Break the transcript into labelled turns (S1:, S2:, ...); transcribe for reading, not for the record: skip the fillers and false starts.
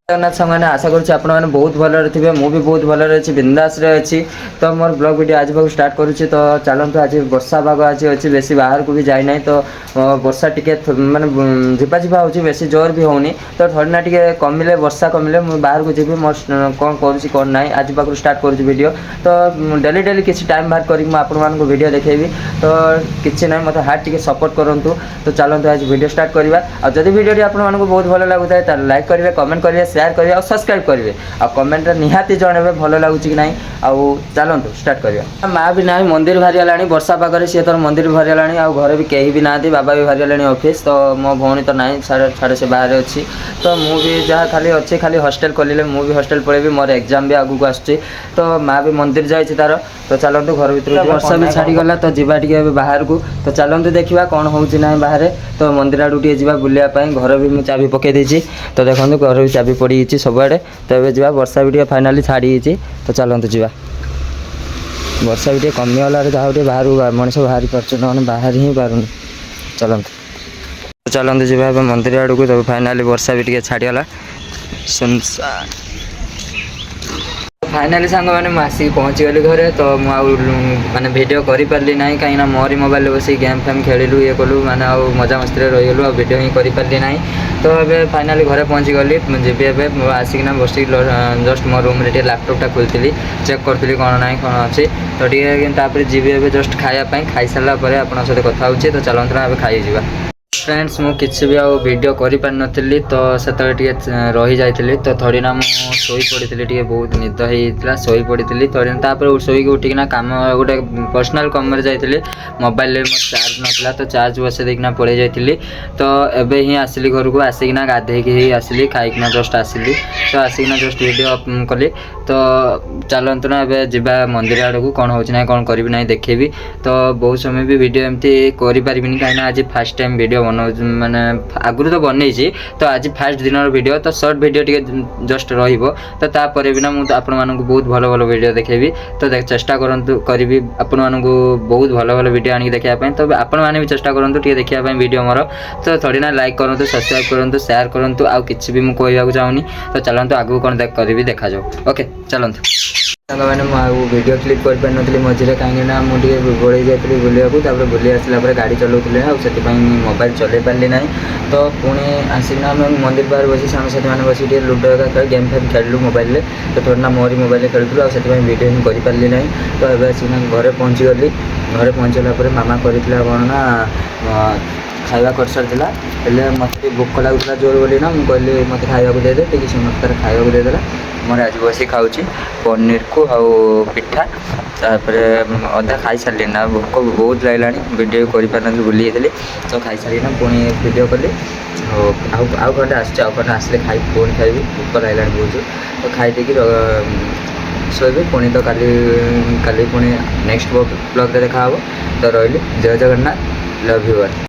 S1: जगन्नाथ सामने आशा करुँच आपण मैंने बहुत भलरे थे मुझे बहुत भलरे अच्छी बिंदास अच्छी तो मोर ब्लॉग वीडियो आज पाक स्टार्ट करुँची तो चलतु आज वर्षा पाग आज अच्छी बेसी बाहर को भी जाए ना तो वर्षा टिके माने झिपा झिपा हो बेसी जोर भी होनी तो थोड़ी ना टे कमिले वर्षा कमिले मुझे बाहर को जी मोर कौन करुँची कौन ना आज पाक स्टार्ट करुँची वीडियो तो डेली डेली किसी टाइम बाहर करी आपको वीडियो देखेबी तो किसी ना मतलब हार्ट टिके सपोर्ट करूँ तो चलतु आज वीडियो स्टार्ट करवा और जब वीडियो आपको बहुत भल लगुता है लाइक करेंगे कमेंट करेंगे शेयर करेंगे और सब्सक्राइब करेंगे और कमेंट निहाती जनइबे भल लगुच कि नहीं आउ चलतु स्टार्ट करवा माँ भी ना मंदिर बाहरी गलानी वर्षा पागे सी तो मंदिर बाहरी गलानी आ घरे भी कहीं भी ना बाबा भी बाहरी गले ऑफिस तो मो भौणी तो ना छाड़े से बाहर अच्छी तो मुझे जहाँ खाली अच्छी खाली हॉस्टल खोलिले मुझे हॉस्टल पढ़ेबी मोर एग्जाम भी आगू आसूँ तो माँ भी मंदिर जाइए तार तो चलतु घर भर वर्षा भी छाड़ीगला तो जीवा टे बाहर को तो चलतु देखा कौन हो बाहर तो मंदिर आड़ू टे जा बुलायापी घर भी मुझे चाबी पकई देती तो देखो घर भी चाबी पड़ी सबुआड़े तो ये जा वर्षा भी फाइनाली छाड़ी तो चलतु जा वर्षा भी कमिगला जहाँ बाहर मनीष बाहरी पार्छ बाहर ही पार चलतु जा मंदिर आड़ को तो फाइनाली वर्षा भी छाड़ीगला सुनसान फाइनाली सांग मैंने आसिक पहुँची गली घरे तो माने भिडियो कर पार्ली ना कहीं मोरी मोबाइल बस गेम फेम खेलु ये कलु माने मजा मस्ती रहीगलु आ भिडियो ही कर पार्ली ना तो ये फाइनाली घरे पहुँची गली जी आसिकना बस जस्ट मो रूम रे लैपटॉपटा खोलती चेक करी कौन ना कौन अच्छी तो टे जीवी ए जस्ट खायापी खाई सारापर आप सहित कथा हो तो चलते ना खाई जा फ्रेंड्स मु किसी भी आउ वीडियो करि पार नथिली तो सेतले टिके रही जाइतिली तो थोड़ी ना मु सोई पड़ीतिली टिके बहुत निद हेइतला सोई पड़ीतिली थोड़ी ना तापर सोई के उठिकना काम गोटे पर्सनल काम रे जाइतिली मोबाइल रे मो चार्ज नथला तो चार्ज बसे देखना पड़े जाइतिली तो एबे ही आसिली घर को आसिकना गाधे के ही आसिली खाइकना जस्ट आसिली तो आसिकना जस्ट वीडियो कली तो चलतु ना एबे जिबा मंदिर आड़ को कौन होछि ना कौन करबी ना देखेबी तो बहुत समय भी वीडियो एमती करि पारिबिनी काइना आज फर्स्ट टाइम वीडियो माने आगुरी तो बनई तो आज फास्ट दिन वीडियो तो शॉर्ट वीडियो टे जस्ट रहिबो तो तापर भी ना मुझे आपण मानक बहुत भल भल वीडियो देखेबी तो चेष्टा करंतु करी आपण मानक बहुत भल भल वीडियो आनी देखा तो आपण माने भी चेष्टा करंतु टे देखा वीडियो मोर तो थोड़ी ना लाइक करंतु सब्सक्राइब करंतु शेयर करंतु आ किछि भी मु कहबाकू चाहूनी तो चलंतु आगु कोन देख करी देखा जाओ ओके चलंतु मैंने वीडियो क्लिप कर पार नी मझे कहीं मुझे गोड़े जाती बुलाया बुले आसला गाड़ी चलाऊे आपाई मोबाइल चल पारे ना तो पुणी आसिकना मंदिर बाहर बस सांगसाथी मैंने बस लुडो का गेम फेम खेलु मोबाइल में तो थोड़ी ना मोरी मोबाइल खेलुँ आपाई वीडियो ही कर पारे ना तो ये आसिकना घरे पहुँची गली घरे पहुँचला मामा करता कौन ना खाଇବା कर सारी है मत भोक लगुला जोर बोली ना मुझे कहली मत खाया देदे कि मत तार खाया देदेला मोर आज बस खाऊँ पनीर को आउ पिठा तापर अधा खाई सारे ना भोक बहुत लगला वीडियो कर पार बुली तो खाई सारी ना पुणी वीडियो कली आउ खंडे आसले खाई पुणी खाइबी भोक लगला बहुत तो खाई शोबी पुणी तो काली पुणी नेक्स्ट ब्लॉग देखा तो रही जय जगन्नाथ लव यू ऑल।